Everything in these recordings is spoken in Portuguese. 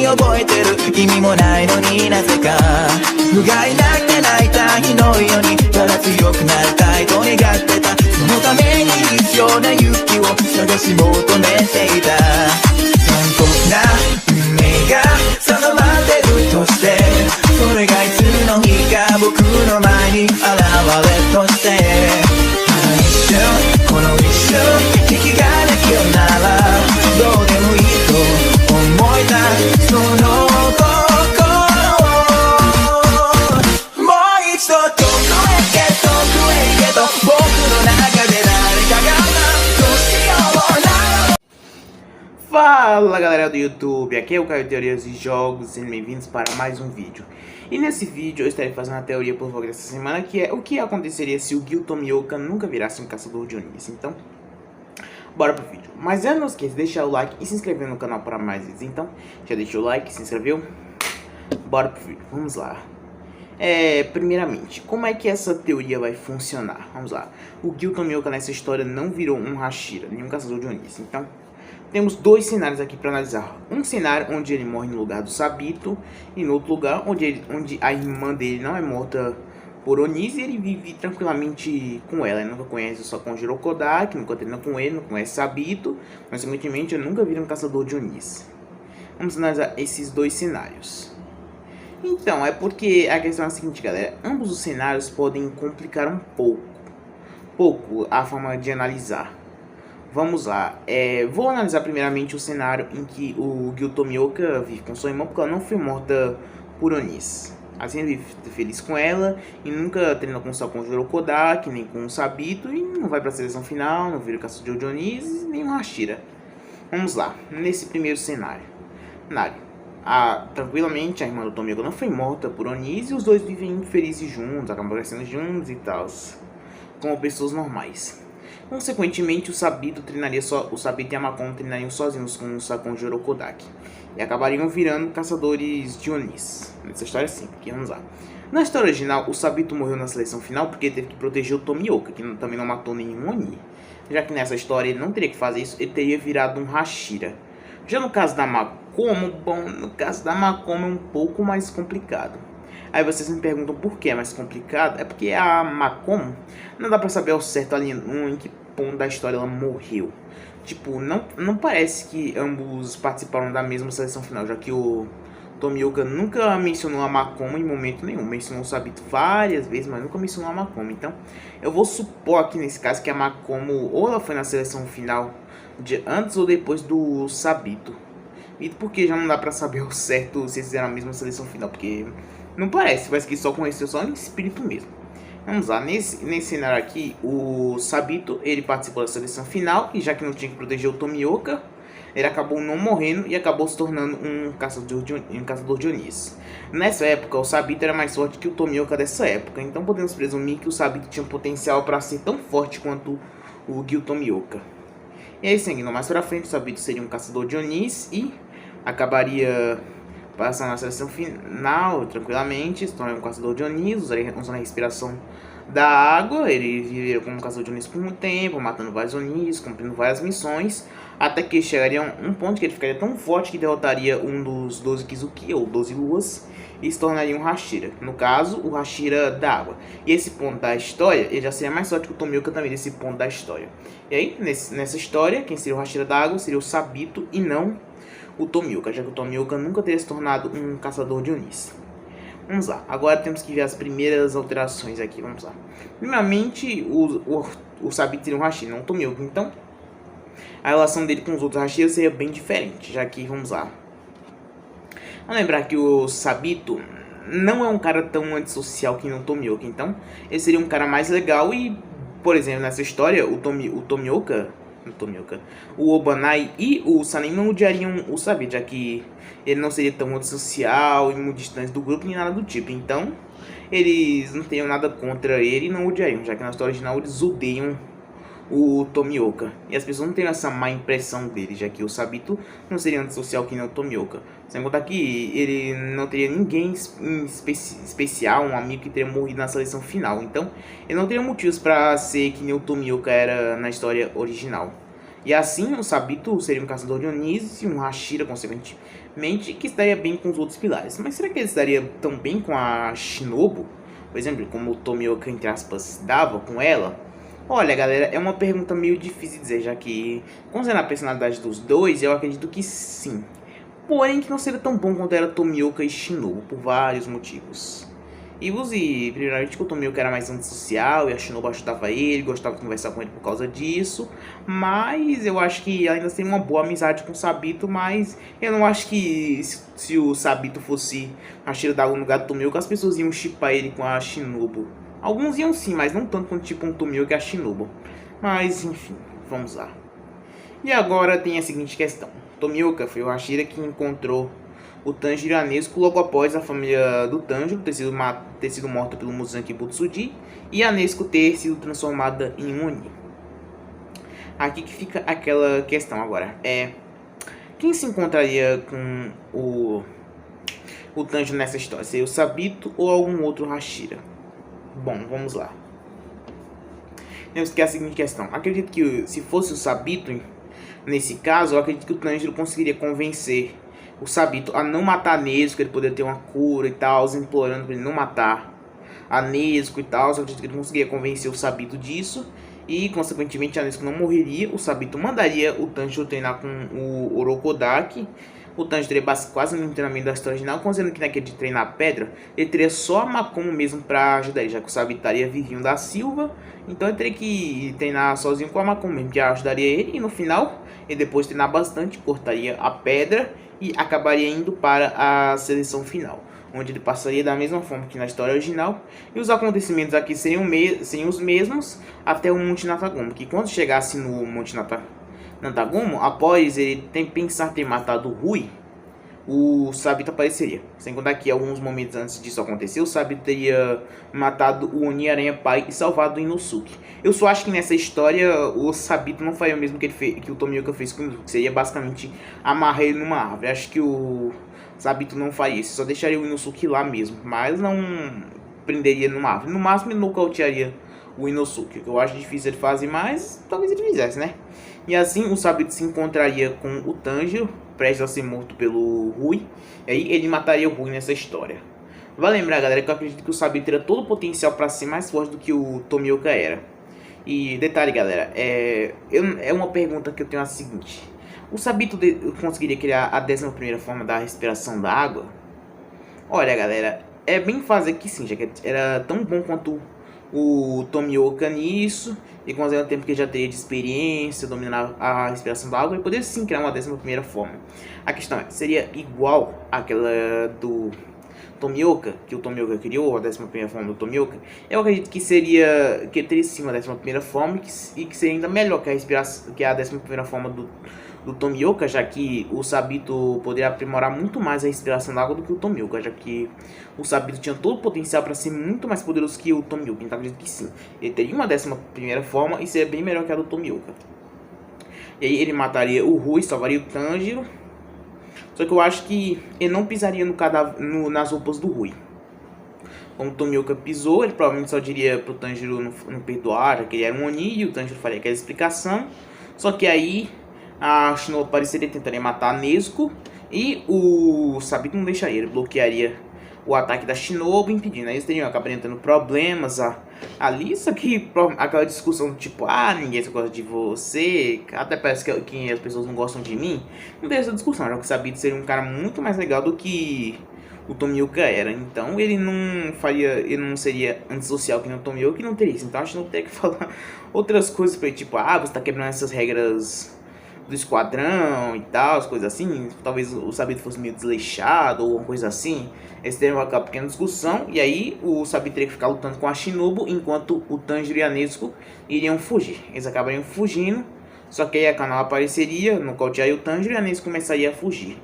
に覚えてる意味もないのになぜか不甲斐なくて泣いた日のようにただ強くなりたいと願ってたそのために必要な勇気を探し求めていた残酷な運命が定まってるとしてそれがいつの日か僕の前に現れとしてこの一瞬引きができるならどうでもいいと思えたその心をもう一度遠くへ行けと僕の中で誰かがどうしような Fala galera do YouTube, aqui é o Caio Teorias de Jogos, sejam bem-vindos para mais um vídeo. E nesse vídeo eu estarei fazendo a teoria por favor dessa semana, que é o que aconteceria se o Gyu Tomioka nunca virasse um caçador de Onis. Então, bora pro vídeo. Mas não esqueça de deixar o like e se inscrever no canal para mais vídeos. Então, já deixou o like, se inscreveu? Bora pro vídeo, vamos lá. Primeiramente, como é que essa teoria vai funcionar? Vamos lá. O Gyu Tomioka nessa história não virou um Hashira, nenhum caçador de Onis. Então, temos dois cenários aqui para analisar. Um cenário onde ele morre no lugar do Sabito e no outro lugar onde a irmã dele não é morta por Onis e ele vive tranquilamente com ela. Ele nunca conhece só com Jirokodaki, nunca treina com ele, não conhece Sabito, consequentemente ele nunca vira um caçador de Onis. Vamos analisar esses dois cenários. Então, é porque a questão é a seguinte, galera. Ambos os cenários podem complicar um pouco a forma de analisar. Vamos lá, vou analisar primeiramente o cenário em que o Gyu Tomioka vive com sua irmã porque ela não foi morta por Onis. Assim ele vive feliz com ela e nunca treina só com o Jirokodaki, nem com o Sabito e não vai para a seleção final, não vira caçador de Onis, nem um Hashira. Vamos lá, nesse primeiro cenário. Tranquilamente a irmã do Tomioka não foi morta por Onis e os dois vivem felizes juntos, acabam crescendo juntos e tal, como pessoas normais. Consequentemente, o Sabito e a Makomo treinariam sozinhos com o Jirokodaki e acabariam virando caçadores de Onis. Nessa história sim, porque vamos lá. Na história original, o Sabito morreu na seleção final porque teve que proteger o Tomioka, que também não matou nenhum Oni. Já que nessa história ele não teria que fazer isso, ele teria virado um Hashira. Já no caso da Makomo, é um pouco mais complicado. Aí vocês me perguntam por que é mais complicado. É porque a Makomo não dá pra saber ao certo ali em que ponto da história ela morreu. Tipo, não parece que ambos participaram da mesma seleção final, já que o Tomioka nunca mencionou a Makomo em momento nenhum. Mencionou o Sabito várias vezes, mas nunca mencionou a Makomo. Então, eu vou supor aqui nesse caso que a Makomo ou ela foi na seleção final de antes ou depois do Sabito. E porque já não dá pra saber ao certo se eles fizeram a mesma seleção final, porque não parece que só conheceu só em espírito mesmo. Vamos lá, nesse cenário aqui, o Sabito, ele participou da seleção final, e já que não tinha que proteger o Tomioka, ele acabou não morrendo e acabou se tornando um caçador de Onis. Nessa época, o Sabito era mais forte que o Tomioka dessa época, então podemos presumir que o Sabito tinha um potencial para ser tão forte quanto o Gyu Tomioka. E aí, seguindo mais pra frente, o Sabito seria um caçador de Onis e acabaria passando na seleção final tranquilamente, se tornaria um caçador de Onis, usando a respiração da água. Ele viveria como um caçador de Onis por muito tempo, matando vários Onis, cumprindo várias missões, até que chegaria a um ponto que ele ficaria tão forte que derrotaria um dos 12 Kizuki, ou 12 luas, e se tornaria um Hashira, no caso, o Hashira da água. E esse ponto da história, ele já seria mais forte que o Tomioka também, nesse ponto da história. E aí, nessa história, quem seria o Hashira da água seria o Sabito e não o Tomioka, já que o Tomioka nunca teria se tornado um caçador de Onis. Vamos lá, agora temos que ver as primeiras alterações aqui, vamos lá. Primeiramente, o Sabito seria um Hashira, não o Tomioka, então a relação dele com os outros Hashiras seria bem diferente, já que, vamos lá. Vamos lembrar que o Sabito não é um cara tão antissocial que nem o Tomioka, então ele seria um cara mais legal e, por exemplo, nessa história, o Obanai e o Sanin não odiariam o Sabito, já que ele não seria tão antissocial e muito distante do grupo nem nada do tipo. Então, eles não teriam nada contra ele e não odiariam, já que na história original eles odeiam o Tomioka. E as pessoas não têm essa má impressão dele, já que o Sabito não seria antissocial que nem o Tomioka. Sem contar que ele não teria ninguém especial, um amigo que teria morrido na seleção final. Então, ele não teria motivos para ser que nem o Tomioka era na história original. E assim, o Sabito seria um caçador de Onis e um Hashira, mente que estaria bem com os outros pilares. Mas será que ele estaria tão bem com a Shinobu? Por exemplo, como o Tomioka, entre aspas, dava com ela? Olha, galera, é uma pergunta meio difícil de dizer, já que, considerando a personalidade dos dois, eu acredito que sim. Porém, que não seria tão bom quanto era Tomioka e Shinobu, por vários motivos. E use, primeiramente, que o Tomioka era mais antissocial e a Shinobu ajudava ele, gostava de conversar com ele por causa disso. Mas eu acho que ainda tem uma boa amizade com o Sabito, mas eu não acho que se o Sabito fosse a Shira da no lugar do Tomioka, as pessoas iam shippar ele com a Shinobu. Alguns iam sim, mas não tanto quanto tipo um Tomioka e a Shinobu. Mas, enfim, vamos lá. E agora tem a seguinte questão. Tomioka foi o Hashira que encontrou o Tanjiro e a Nezuko logo após a família do Tanjiro ter sido morta pelo Muzan Butsuji e a Nezuko ter sido transformada em um Oni. Aqui que fica aquela questão agora. Quem se encontraria com o Tanjiro nessa história? Seria o Sabito ou algum outro Hashira? Bom, vamos lá. Temos que a seguinte questão. Acredito que se fosse o Sabito, nesse caso, eu acredito que o Tanjiro conseguiria convencer o Sabito a não matar a Nezuko, ele poderia ter uma cura e tal, implorando para ele não matar a Nezuko e tal. Eu acredito que ele conseguiria convencer o Sabito disso e, consequentemente, a Nezuko não morreria. O Sabito mandaria o Tanjiro treinar com o Orokodaki. O Tanjiro teria quase um treinamento da história original, considerando que naquele de treinar a pedra, ele teria só a Makomo mesmo para ajudar ele, já que o Sabito estaria vivinho da Silva. Então ele teria que treinar sozinho com a Makomo mesmo, que ajudaria ele. E no final, ele depois de treinar bastante, cortaria a pedra e acabaria indo para a seleção final, onde ele passaria da mesma forma que na história original. E os acontecimentos aqui seriam os mesmos até o Monte Natagomo, que quando chegasse no Monte Natagomo, após ele pensar ter matado o Rui, o Sabito apareceria. Sem contar que alguns momentos antes disso acontecer, o Sabito teria matado o Oni-Aranha Pai e salvado o Inosuke. Eu só acho que nessa história o Sabito não faria o mesmo que o Tomioka fez com o Inosuke. Seria basicamente amarrar ele numa árvore. Acho que o Sabito não faria isso. Só deixaria o Inosuke lá mesmo. Mas não prenderia numa árvore. No máximo ele nocautearia o Inosuke. Que eu acho difícil ele fazer, mas talvez ele fizesse, né? E assim o Sabito se encontraria com o Tanjiro, prestes a ser morto pelo Rui. E aí ele mataria o Rui nessa história. Vale lembrar, galera, que eu acredito que o Sabito teria todo o potencial para ser mais forte do que o Tomioka era. E detalhe, galera, é uma pergunta que eu tenho a seguinte. O Sabito conseguiria criar a 11ª forma da respiração da água? Olha, galera, é bem fazer que sim, já que era tão bom quanto o Tomioka nisso, e com o tempo que ele já teria de experiência, dominar a respiração da água, ele poderia sim criar uma 11ª forma. A questão é, seria igual àquela do Tomioka, que o Tomioka criou, a 11ª forma do Tomioka? Eu acredito que teria sim uma 11ª forma, e que seria ainda melhor que a 11ª forma do Tomioka, já que o Sabito poderia aprimorar muito mais a respiração da água do que o Tomioka, já que o Sabito tinha todo o potencial para ser muito mais poderoso que o Tomioka. Então acredito que sim, ele teria uma 11ª forma e seria bem melhor que a do Tomioka. E aí ele mataria o Rui, salvaria o Tanjiro. Só que eu acho que ele não pisaria nas roupas do Rui. Como o Tomioka pisou, ele provavelmente só diria pro Tanjiro não perdoar, já que ele era um Oni, e o Tanjiro faria aquela explicação. Só que aí a Shinobu apareceria, tentaria matar a Nezuko, e o Sabito não deixaria, ele bloquearia o ataque da Shinobu, impedindo. Aí eles teriam acabado tendo problemas ali, só que aquela discussão do tipo, ninguém gosta de você, até parece que as pessoas não gostam de mim, não tem essa discussão, já que o Sabito seria um cara muito mais legal do que o Tomioka era. Então ele não seria antissocial que nem o Tomioka, e não teria isso. Então a Shinobu teria que falar outras coisas pra ele, tipo, você tá quebrando essas regras do esquadrão e tal, as coisas assim. Talvez o Sabito fosse meio desleixado ou uma coisa assim. Eles teriam aquela pequena discussão, e aí o Sabito teria que ficar lutando com a Shinobu, enquanto o Tanjiro e a Nezuko iriam fugir. Eles acabariam fugindo, só que aí a Kanao apareceria, nocautearia o Tanjiro, e a Nezuko começaria a fugir.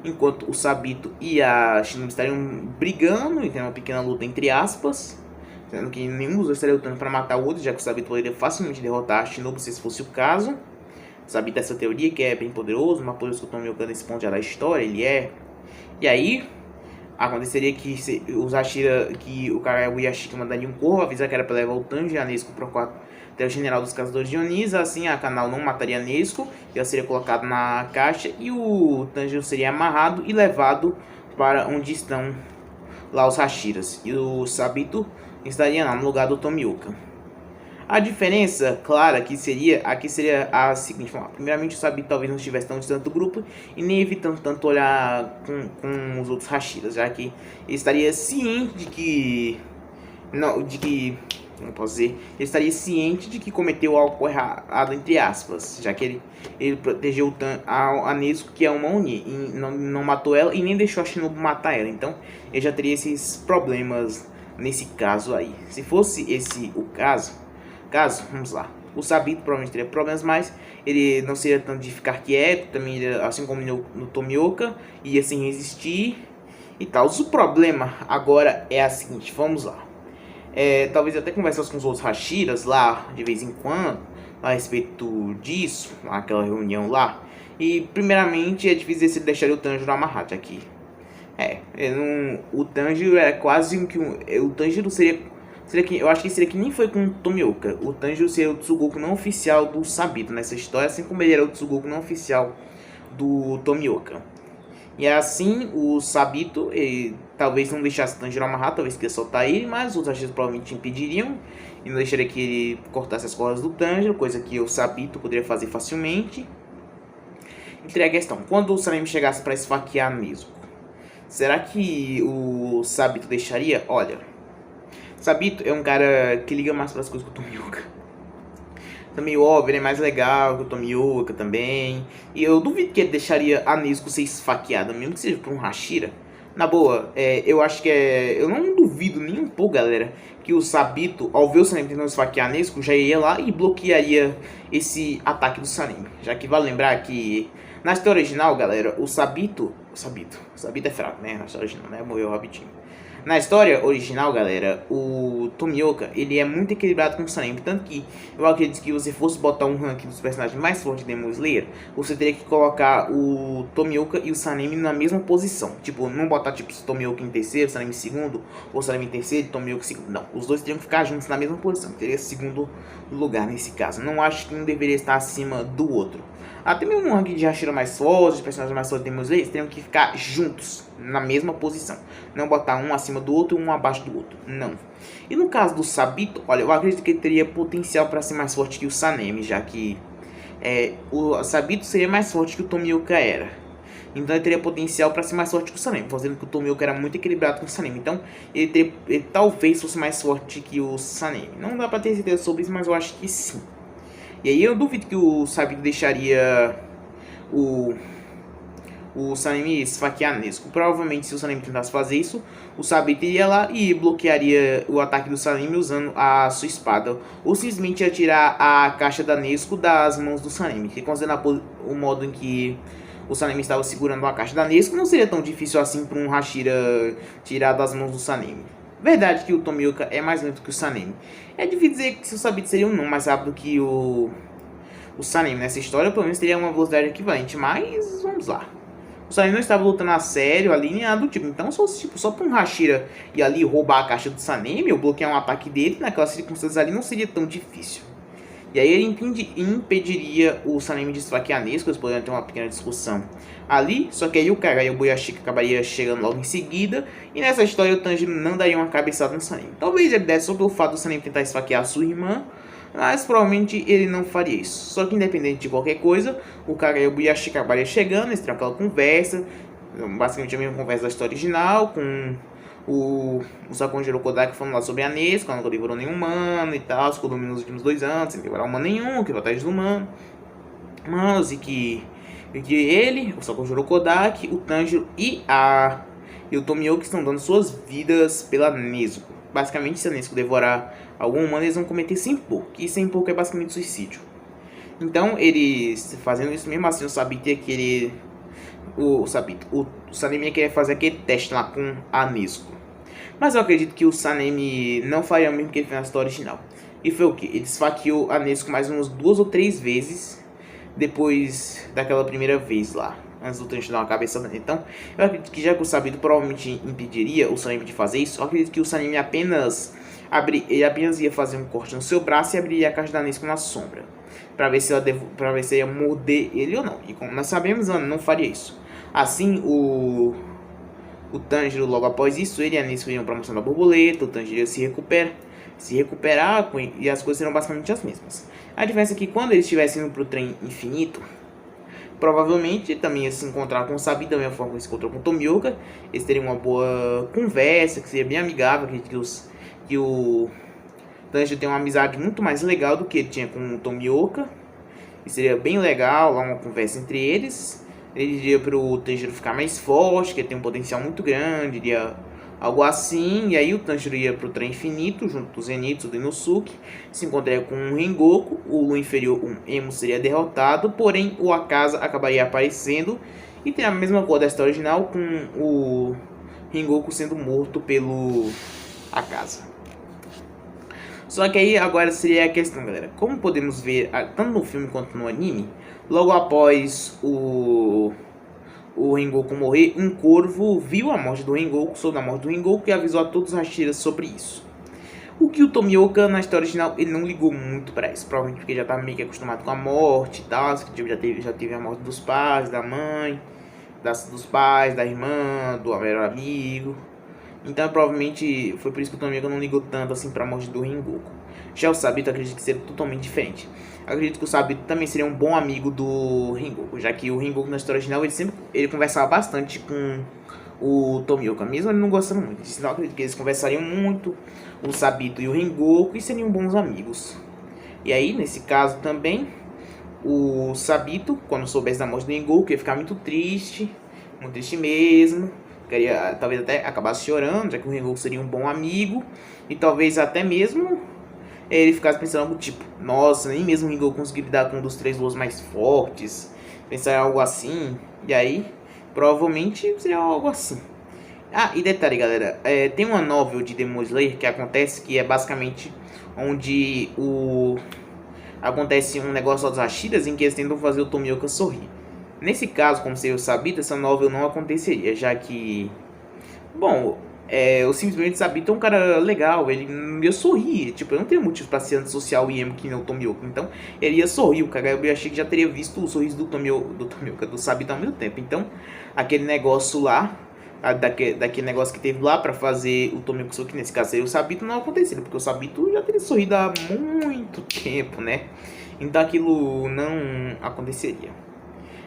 Enquanto o Sabito e a Shinobu estariam brigando, e tem uma pequena luta entre aspas, sendo que nenhum dos dois estaria lutando para matar o outro, já que o Sabito poderia facilmente derrotar a Shinobu se esse fosse o caso. O Sabito tem essa teoria que é bem poderoso, mais poderoso que o Tomioka nesse ponto já da história, ele é. E aí aconteceria que os Hashira, que o Kagaya e a Shika mandariam um corvo, avisar que era para levar o Tanjiro e a Nezuko pro quarto até o general dos caçadores de Onis. Assim a Kanao não mataria a Nezuko, ela seria colocado na caixa e o Tanjiro seria amarrado e levado para onde estão lá os Hashiras, e o Sabito estaria lá no lugar do Tomioka. A diferença clara aqui seria a seguinte: primeiramente, o Sabito talvez não estivesse tão distante do grupo e nem evitando tanto olhar com os outros Hashiras, já que ele estaria ciente de que não posso dizer, ele estaria ciente de que cometeu algo errado, entre aspas, já que ele protegeu a Nezuko, que é uma Oni, e não matou ela e nem deixou a Shinobu matar ela. Então ele já teria esses problemas nesse caso aí. Se fosse esse o caso, vamos lá, o Sabito provavelmente teria problemas, mas ele não seria tanto de ficar quieto, também assim como no Tomioka, ia sem resistir e tal. O problema agora é a seguinte, vamos lá. Talvez até conversasse com os outros Hashiras lá de vez em quando a respeito disso, naquela reunião lá. E primeiramente é difícil se ele deixaria o Tanjiro amarrado aqui. O Tanjiro é quase o Tanjiro seria que, eu acho que seria que nem foi com o Tomioka. O Tanjiro seria o Tsugoku não oficial do Sabito nessa história, assim como ele era o Tsugoku não oficial do Tomioka. E assim, o Sabito, ele talvez não deixasse o Tanjiro amarrado, talvez queria soltar ele, mas os outros Hashiras provavelmente impediriam e não deixaria que ele cortasse as cordas do Tanjiro, coisa que o Sabito poderia fazer facilmente. Entrei a questão: quando o Sanemi chegasse para esfaquear a Nezuko, será que o Sabito deixaria? Olha, Sabito é um cara que liga mais para as coisas que o Tomioka. Também óbvio, ele é mais legal que o Tomioka também. E eu duvido que ele deixaria a Nezuko ser esfaqueada, mesmo que seja por um Hashira. Na boa, eu acho que eu não duvido nem um pouco, galera, que o Sabito, ao ver o Sanemi tentando esfaquear a Nezuko, já ia lá e bloquearia esse ataque do Sanemi. Já que vale lembrar que na história original, galera, o Sabito é fraco, né? Na história original, né? Morreu rapidinho. Na história original, galera, o Tomioka, ele é muito equilibrado com o Sanemi. Tanto que eu acredito que se você fosse botar um ranking dos personagens mais fortes de Demon Slayer, você teria que colocar o Tomioka e o Sanemi na mesma posição. Tipo, não botar tipo o Tomioka em terceiro, o Sanemi em segundo, ou Sanemi em terceiro e Tomioka em segundo. Não, os dois teriam que ficar juntos na mesma posição. Teria segundo lugar nesse caso. Não acho que um deveria estar acima do outro. Até mesmo um ranking de Hashira mais forte, de personagens mais fortes de Demon Slayer, teriam que ficar juntos, na mesma posição. Não botar um acima do outro e um abaixo do outro. Não. E no caso do Sabito, olha, eu acredito que ele teria potencial para ser mais forte que o Sanemi, já que o Sabito seria mais forte que o Tomioka era. Então ele teria potencial para ser mais forte que o Sanemi, fazendo que o Tomioka era muito equilibrado com o Sanemi. Então ele talvez fosse mais forte que o Sanemi. Não dá para ter certeza sobre isso, mas eu acho que sim. E aí eu duvido que o Sabito deixaria o Sanemi esfaquear a Nezuko. Provavelmente, se o Sanemi tentasse fazer isso, o Sabito iria lá e bloquearia o ataque do Sanemi usando a sua espada, ou simplesmente ia tirar a caixa da Nezuko das mãos do Sanemi. Que, considerando o modo em que o Sanemi estava segurando a caixa da Nezuko, não seria tão difícil assim para um Hashira tirar das mãos do Sanemi. Verdade que o Tomioka é mais lento que o Sanemi. É difícil dizer que se o Sabito seria não mais rápido que o Sanemi nessa história, pelo menos teria uma velocidade equivalente, mas vamos lá. O Sanemi não estava lutando a sério ali, nem nada do tipo. Então, se fosse tipo, só para um Hashira ir ali roubar a caixa do Sanemi ou bloquear um ataque dele, naquelas circunstâncias ali não seria tão difícil. E aí ele impediria o Sanemi de esfaquear a Nezuko, eles poderiam ter uma pequena discussão ali, só que aí o Kagaya e o Boyashika acabaria chegando logo em seguida, e nessa história o Tanjiro não daria uma cabeçada no Sanemi. Talvez ele desse só pelo fato do Sanemi tentar esfaquear a sua irmã, mas provavelmente ele não faria isso. Só que independente de qualquer coisa, o Kagaya e o Boyashika acabaria chegando, eles teriam aquela conversa, basicamente a mesma conversa da história original, com o Sakonjiro Kodaki falando lá sobre a Nezuko, que ela nunca devorou nenhum humano e tal, ficou dormindo nos últimos 2 anos, sem devorar humano nenhum, que protege os humanos, e que ele, o Sakonjiro Kodaki, o Tanjiro e o Tomioka estão dando suas vidas pela Nezuko. Basicamente, se a Nezuko devorar algum humano, eles vão cometer Senpou, que Senpou é basicamente suicídio. Então, eles fazendo isso mesmo assim, o Sabito ia querer... O Sanemi ia querer fazer aquele teste lá com a Nezuko. Mas eu acredito que o Sanemi não faria o mesmo que ele fez na história original. E foi o que? Ele esfaqueou a Nezuko mais umas 2 ou 3 vezes depois daquela primeira vez lá, antes do Tanjiro dar uma cabeçada nele. Então, eu acredito que já que o Sabito provavelmente impediria o Sanemi de fazer isso, eu acredito que o Sanemi ele apenas ia fazer um corte no seu braço e abriria a caixa da Nesco na sombra, para ver se ela ia morder ele ou não. E como nós sabemos, ela não faria isso. Assim, o Tanjiro, logo após isso, ele e a Nesco iriam para a mansão da borboleta. O Tanjiro ia se recuperar e as coisas serão basicamente as mesmas. A diferença é que quando eles estivessem indo pro trem infinito, provavelmente ele também ia se encontrar com o Sabito da mesma forma que ele se encontrou com o Tomioka. Eles teriam uma boa conversa, que seria bem amigável. Acredito que o Tanjiro tem uma amizade muito mais legal do que ele tinha com o Tomioka. E seria bem legal lá uma conversa entre eles. Ele diria pro Tanjiro ficar mais forte, que ele tem um potencial muito grande, iria algo assim. E aí o Tanjiro ia pro trem infinito, junto do Zenitsu do Inosuke, se encontraria com um Rengoku, o Lu inferior, um Emo, seria derrotado, porém o Akaza acabaria aparecendo e tem a mesma cor da história original, com o Rengoku sendo morto pelo Akaza. Só que aí agora seria a questão, galera. Como podemos ver, tanto no filme quanto no anime, logo após o Rengoku morrer, um corvo viu a morte do Rengoku, soube da morte do Rengoku e avisou a todos os Hashiras sobre isso. O que o Tomioka, na história original, ele não ligou muito pra isso. Provavelmente porque já estava meio que acostumado com a morte e tal. Já teve a morte dos pais, da mãe, dos pais, da irmã, do melhor amigo. Então provavelmente foi por isso que o Tomioka não ligou tanto assim pra morte do Rengoku. Já o Sabito acredito que seria totalmente diferente. Acredito que o Sabito também seria um bom amigo do Rengoku, já que o Rengoku na história original ele conversava bastante com o Tomioka, mesmo ele não gostando muito. Então acredito que eles conversariam muito, o Sabito e o Rengoku, e seriam bons amigos. E aí, nesse caso também, o Sabito, quando soubesse da morte do Rengoku, ia ficar muito triste mesmo. Queria, talvez até acabasse chorando, já que o Rengoku seria um bom amigo. E talvez até mesmo ele ficasse pensando algo tipo, nossa, nem mesmo o Rengoku conseguiu lidar com um dos 3 Lobos mais fortes. Pensar algo assim. E aí, provavelmente seria algo assim. Ah, e detalhe, galera, tem uma novel de Demon Slayer que acontece, que é basicamente onde acontece um negócio dos Hashiras em que eles tentam fazer o Tomioka sorrir. Nesse caso, como seria o Sabito, essa novel não aconteceria, já que, bom, eu simplesmente Sabito é um cara legal, ele ia sorrir, tipo, eu não teria motivo pra ser antissocial e emo que nem o Tomioka, então ele ia sorrir. O Kagayama, eu achei que já teria visto o sorriso do Sabito há muito tempo. Então, aquele negócio lá, daquele negócio que teve lá pra fazer o Tomioka sorrir, que nesse caso seria o Sabito, não aconteceria, porque o Sabito já teria sorrido há muito tempo, né? Então aquilo não aconteceria.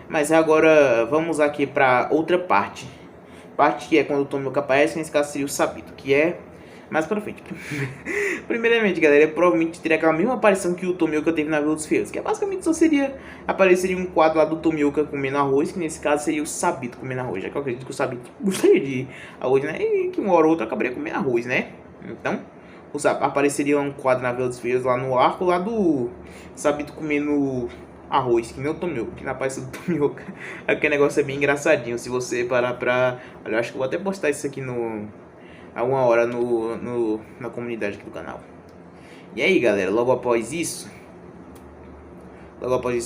Mas agora vamos aqui para outra parte. Parte que é quando o Tomioka aparece, nesse caso seria o Sabito, que é mais pra frente. Primeiramente, galera, provavelmente teria aquela mesma aparição que o Tomioka teve na Vila dos Ferreiros, que basicamente só apareceria um quadro lá do Tomioka comendo arroz, que nesse caso seria o Sabito comendo arroz, já que eu acredito que o Sabito gostaria de arroz, né? E que uma hora ou outra acabaria comendo arroz, né? Então, apareceria um quadro na Vila dos Ferreiros lá no arco lá do Sabito comendo arroz, que nem o Tomioka, que na aparição do Tomioka. Aquele negócio é bem engraçadinho. Se você parar pra... Olha, eu acho que eu vou até postar isso aqui alguma hora na comunidade aqui do canal. E aí, galera, logo após isso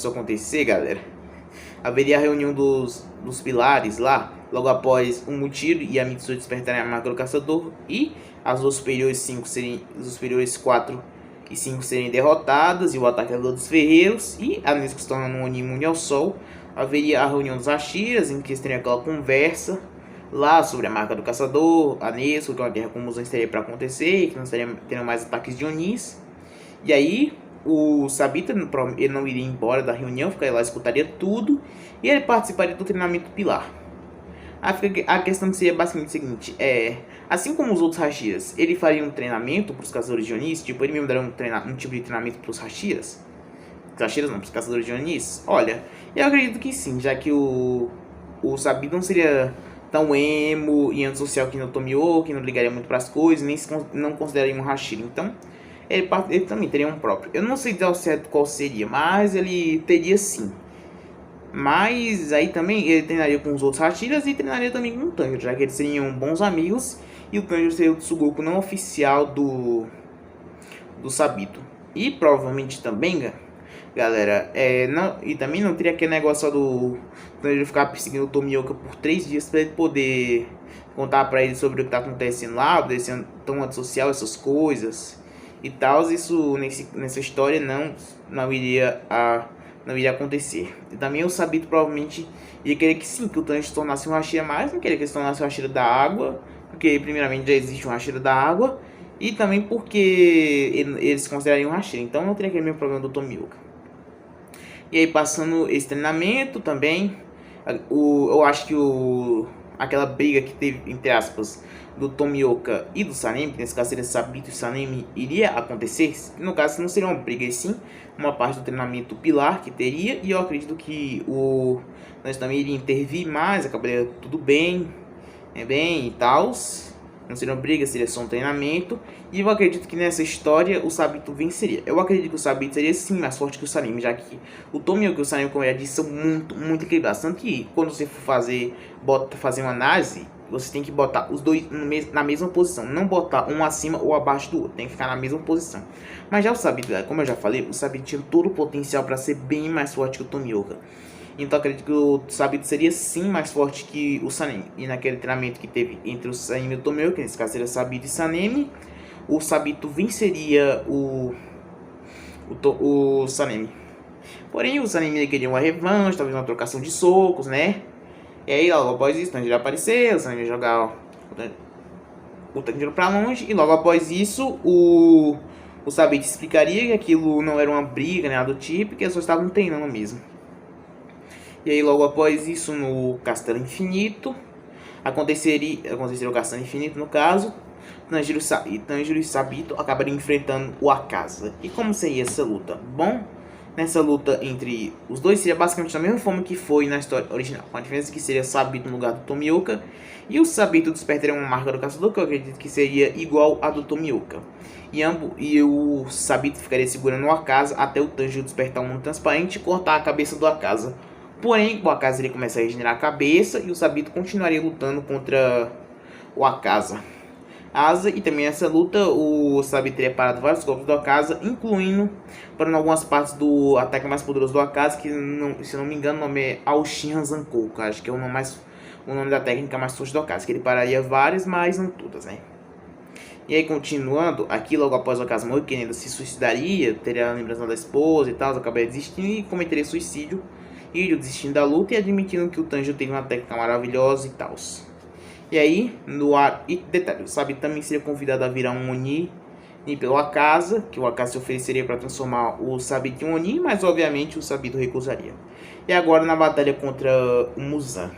acontecer, galera, haveria a reunião dos pilares lá. Logo após o Mushiro e a Mitsuru despertarem a marca do caçador e as duas superiores 4 e 5 serem derrotadas e o ataque da Vila dos Ferreiros e a Nesco se tornando um Oni imune ao sol, haveria a reunião dos Hashiras, em que eles teriam aquela conversa lá sobre a marca do caçador, a Nesco, que uma guerra com Muzan estaria para acontecer, que não teriam mais ataques de Onis. E aí o Sabito, ele não iria embora da reunião, ficaria lá, escutaria tudo e ele participaria do treinamento pilar. A questão seria basicamente o seguinte, assim como os outros Hashiras, ele faria um treinamento para os caçadores de Onis, tipo, ele mesmo daria um tipo de treinamento para os Hashiras? Para os caçadores de Onis? Olha, eu acredito que sim, já que o Sabito não seria tão emo e antissocial que no Tomioka, que não ligaria muito para as coisas, nem não consideraria um Hashira, então ele também teria um próprio. Eu não sei dizer ao certo qual seria, mas ele teria sim. Mas aí também ele treinaria com os outros Hashiras e treinaria também com o Tanjiro, já que eles seriam bons amigos e o Tanjiro seria o Tsugoku não oficial do Sabito. E provavelmente também, galera. Não, e também não teria aquele negócio do Tanjiro ficar perseguindo o Tomioka por 3 dias pra ele poder contar pra ele sobre o que tá acontecendo lá, obedecendo tão antissocial, essas coisas e tal. Isso nessa história não iria acontecer. E também o Sabito provavelmente ia querer que sim, que o Tanjiro se tornasse um Hashira, mas não queria que ele se tornasse um Hashira da água, porque primeiramente já existe um Hashira da água, e também porque eles se considerariam um Hashira, então não teria aquele mesmo problema do Tomioka. E aí passando esse treinamento também, eu acho que aquela briga que teve, entre aspas, do Tomioka e do Sanemi, que nesse caso seria Sabito e Sanemi, iria acontecer. No caso não seria uma briga, e sim uma parte do treinamento pilar que teria, e eu acredito que nós também iria intervir mais, acabaria tudo bem, e tal. Não seria uma briga, seria só um treinamento. E eu acredito que nessa história o Sabito venceria. Eu acredito que o Sabito seria sim mais forte que o Sanemi, já que o Tomioka e o Sanemi, como eu já disse, são muito equilibrados. Tanto que quando você for fazer uma análise, você tem que botar os dois na mesma posição. Não botar um acima ou abaixo do outro. Tem que ficar na mesma posição. Mas já o Sabito, como eu já falei, o Sabito tinha todo o potencial para ser bem mais forte que o Tomioka. Então acredito que o Sabito seria sim mais forte que o Sanemi. E naquele treinamento que teve entre o Sanemi e o Tomioka, que nesse caso seria Sabito e Sanemi, o Sabito venceria o Sanemi. Porém o Sanemi queria uma revanche, talvez uma trocação de socos, né? E aí logo após isso o Tanjiro apareceu, o Sanemi ia jogar o Tanjiro pra longe. E logo após isso o Sabito explicaria que aquilo não era uma briga, nada do tipo, que eles só estavam treinando mesmo. E aí logo após isso no Castelo Infinito aconteceria o Castelo Infinito no caso, Tanjiro e Sabito acabariam enfrentando o Akaza. E como seria essa luta? Bom, nessa luta entre os dois seria basicamente da mesma forma que foi na história original, com a diferença que seria Sabito no lugar do Tomioka, e o Sabito despertaria uma marca do caçador que eu acredito que seria igual a do Tomioka. E o Sabito ficaria segurando o Akaza até o Tanjiro despertar um mundo transparente e cortar a cabeça do Akaza. Porém, o Akaza iria começar a regenerar a cabeça e o Sabito continuaria lutando contra o Akaza. E também nessa luta o Sabito teria parado vários golpes do Akaza, incluindo parando algumas partes do ataque mais poderoso do Akaza, que se não me engano o nome é Aoshin Zankou, acho que é o nome da técnica mais forte do Akaza, que ele pararia várias, mas não todas, né? E aí continuando, aqui logo após o Akaza morrer, que ele ainda se suicidaria, teria a lembrança da esposa e tal, acabaria desistindo e cometeria suicídio. E desistindo da luta e admitindo que o Tanjiro teve uma técnica maravilhosa e tal. E aí, no ar, e detalhe, o Sabito também seria convidado a virar um Oni pelo Akaza, que o Akaza se ofereceria para transformar o Sabito em um Oni, mas obviamente o Sabito recusaria. E agora na batalha contra o Muzan.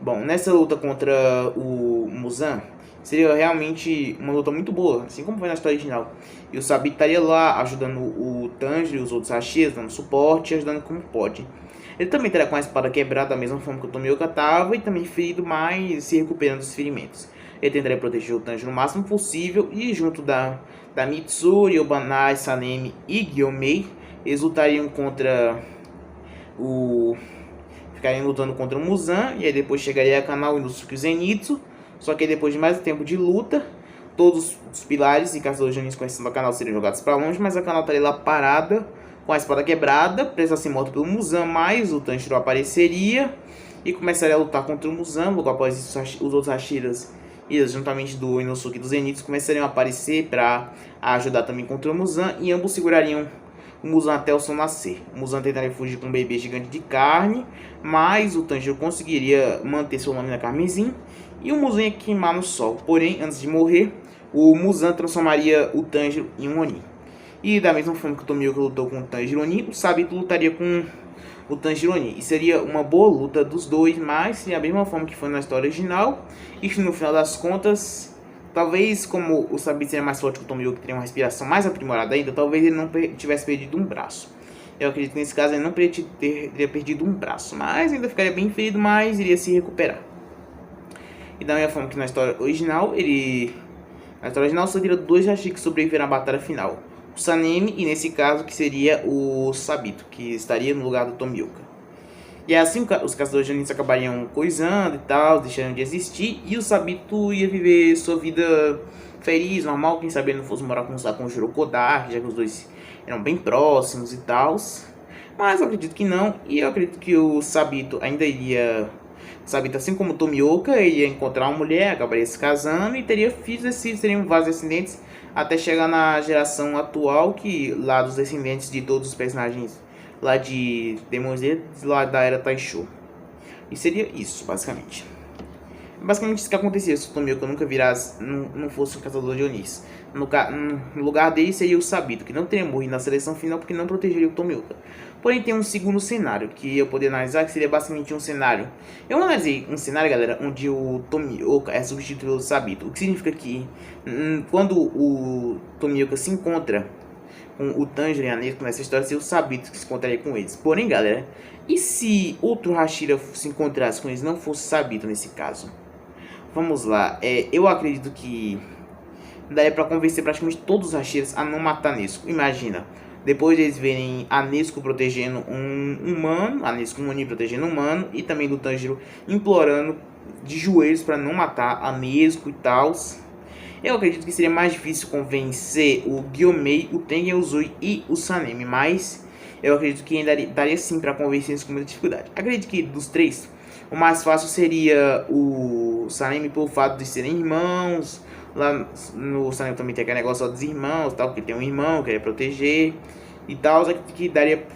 Bom, nessa luta contra o Muzan, seria realmente uma luta muito boa, assim como foi na história original. E o Sabito estaria lá ajudando o Tanjiro e os outros Hashiras, dando suporte e ajudando como pode. Ele também estaria com a espada quebrada da mesma forma que o Tomioka estava e também ferido, mas se recuperando dos ferimentos. Ele tentaria proteger o Tanjiro no máximo possível e junto da Mitsuri, Obanai, Sanemi e Gyomei, eles lutariam ficariam lutando contra o Muzan, e aí depois chegaria a Kanao e Inosuke Zenitsu. Só que depois de mais tempo de luta, todos os pilares e caçadores de Jonin conhecendo a Kanao seriam jogados para longe, mas a Kanao estaria lá parada, com a espada quebrada, presa a ser morta pelo Muzan, mas o Tanjiro apareceria e começaria a lutar contra o Muzan. Logo após isso, os outros Hashiras, e juntamente do Inosuke e do Zenitsu, começariam a aparecer para ajudar também contra o Muzan, e ambos segurariam o Muzan até o sol nascer. O Muzan tentaria fugir com um bebê gigante de carne, mas o Tanjiro conseguiria manter seu nome na Carmesim, e o Muzan ia queimar no sol. Porém, antes de morrer, o Muzan transformaria o Tanjiro em um Oni. E da mesma forma que o Tomioka lutou com o Tanjiro Oni, o Sabito lutaria com o Tanjiro Oni. E seria uma boa luta dos dois, mas seria a mesma forma que foi na história original. E no final das contas, talvez como o Sabito seria mais forte que o Tomioka, que teria uma respiração mais aprimorada ainda, talvez ele não tivesse perdido um braço. Eu acredito que nesse caso ele não teria perdido um braço, mas ainda ficaria bem ferido, mas iria se recuperar. E da mesma forma que na história original, só teria dois Hashi que sobreviveram à batalha final. O Sanemi e nesse caso que seria o Sabito, que estaria no lugar do Tomioka. E assim os caçadores de Onis acabariam coisando e tal, deixando de existir, e o Sabito ia viver sua vida feliz, normal, quem sabe ele não fosse morar com o Jirokodaki, já que os dois eram bem próximos e tal. Mas eu acredito que não, e eu acredito que o Sabito ainda iria... Sabito, assim como o Tomioka, ele ia encontrar uma mulher, acabaria se casando e teria filhos, esses filhos seriam vários descendentes, até chegar na geração atual, que lá dos descendentes de todos os personagens lá de Demon Slayer, lá da era Taisho. E seria isso, basicamente. Basicamente isso que acontecia se o Tomioka nunca virasse, não fosse um caçador de Onis. No lugar dele seria o Sabito, que não teria morrido na seleção final porque não protegeria o Tomioka. Porém tem um segundo cenário que eu poderia analisar, que seria basicamente um cenário. Eu analisei um cenário, galera, onde o Tomioka é substituído pelo Sabito. O que significa que quando o Tomioka se encontra com o Tanjiro e a Nezuko nessa história, seria o Sabito que se encontraria com eles. Porém, galera, e se outro Hashira se encontrasse com eles, não fosse o Sabito nesse caso? Vamos lá, eu acredito que daria pra convencer praticamente todos os Hashiras a não matar a Nezuko. Imagina, depois de eles verem a Nezuko protegendo um humano, a Nezuko Oni protegendo um humano, e também do Tanjiro implorando de joelhos para não matar a Nezuko e tal. Eu acredito que seria mais difícil convencer o Gyomei, o Tengen Uzui e o Sanemi, mas eu acredito que ainda daria sim para convencer eles com muita dificuldade. Acredito que dos três, o mais fácil seria o Sanemi pelo fato de serem irmãos. Lá no Sanemi também tem aquele negócio dos irmãos, tal, que tem um irmão que quer proteger e tal. Que daria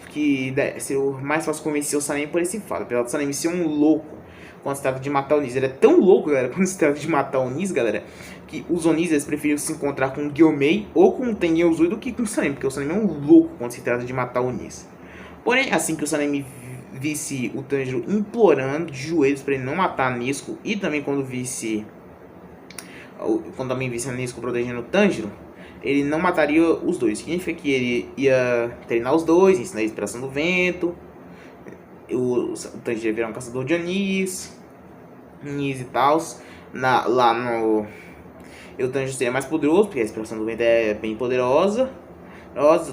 ser o mais fácil convencer o Sanemi por esse fato. Apesar do Sanemi ser um louco quando se trata de matar o Nis. Ele é tão louco, galera, quando se trata de matar o Nis, galera, que os Onis eles preferiam se encontrar com o Gyomei ou com o Tengen Uzui do que com o Sanemi, porque o Sanemi é um louco quando se trata de matar o Nis. Porém, assim que o Sanemi visse o Tanjiro implorando de joelhos para ele não matar a Nezuko, e também quando também visse a Nezuko protegendo o Tanjiro, ele não mataria os dois. Significa que ele ia treinar os dois, ensinar a inspiração do vento. O Tanjiro ia virar um caçador de Onis e tal. Lá no... o Tanjiro seria mais poderoso, porque a inspiração do vento é bem poderosa.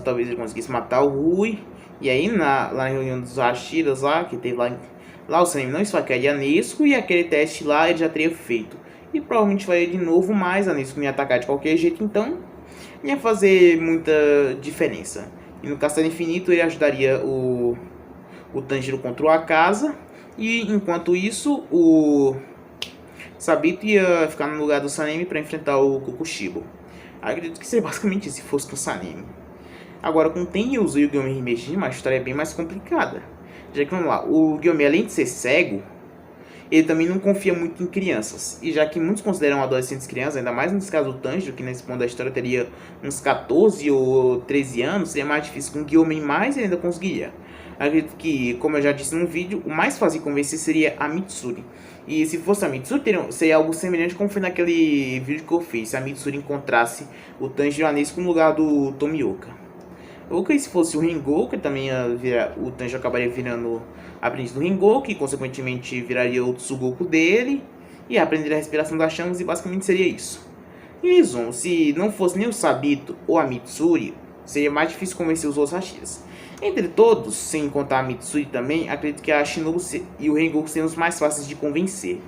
Talvez ele conseguisse matar o Rui. E aí, lá na reunião dos Hashiras, lá, que teve lá o Sanemi não esfaquearia a Nezuko, e aquele teste lá ele já teria feito. E provavelmente faria de novo, mas a Nezuko não ia atacar de qualquer jeito, então não ia fazer muita diferença. E no Castelo Infinito ele ajudaria o Tanjiro contra a casa, e enquanto isso o Sabito ia ficar no lugar do Sanemi para enfrentar o Kokushibo. Acredito que seria basicamente isso se fosse com o Sanemi. Agora, com o Tengen Uzui e o Gyomei Himeshima, a história é bem mais complicada. Já que, vamos lá, o Gyomei, além de ser cego, ele também não confia muito em crianças. E já que muitos consideram adolescentes crianças, ainda mais nesse caso do Tanjiro, que nesse ponto da história teria uns 14 ou 13 anos, seria mais difícil com o Gyomei, mas ele ainda conseguiria. Acredito que, como eu já disse no vídeo, o mais fácil de convencer seria a Mitsuri. E se fosse a Mitsuri, seria algo semelhante como foi naquele vídeo que eu fiz, se a Mitsuri encontrasse o Tanjiro e a Nezuko no lugar do Tomioka. Ou que se fosse o Rengoku, que também ia virar, o Tanjiro acabaria virando aprendiz do Rengoku, e consequentemente viraria o Tsugoku dele, e aprenderia a respiração das chamas, e basicamente seria isso. Em resumo, se não fosse nem o Sabito ou a Mitsuri, seria mais difícil convencer os outros Hashiras. Entre todos, sem contar a Mitsuri também, acredito que a Shinobu e o Rengoku seriam os mais fáceis de convencer.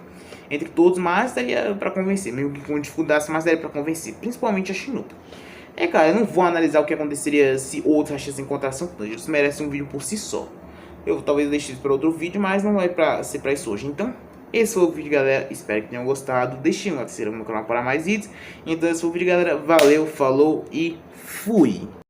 Entre todos, mas daria para convencer, mesmo que com dificuldade, mas daria para convencer, principalmente a Shinobu. Cara, eu não vou analisar o que aconteceria se outros Hashiras encontrassem o Tanjiro. Isso merece um vídeo por si só. Eu talvez deixe isso para outro vídeo, mas não vai ser para isso hoje. Então, esse foi o vídeo, galera. Espero que tenham gostado. Deixem um like no canal para mais vídeos. Então, esse foi o vídeo, galera. Valeu, falou e fui!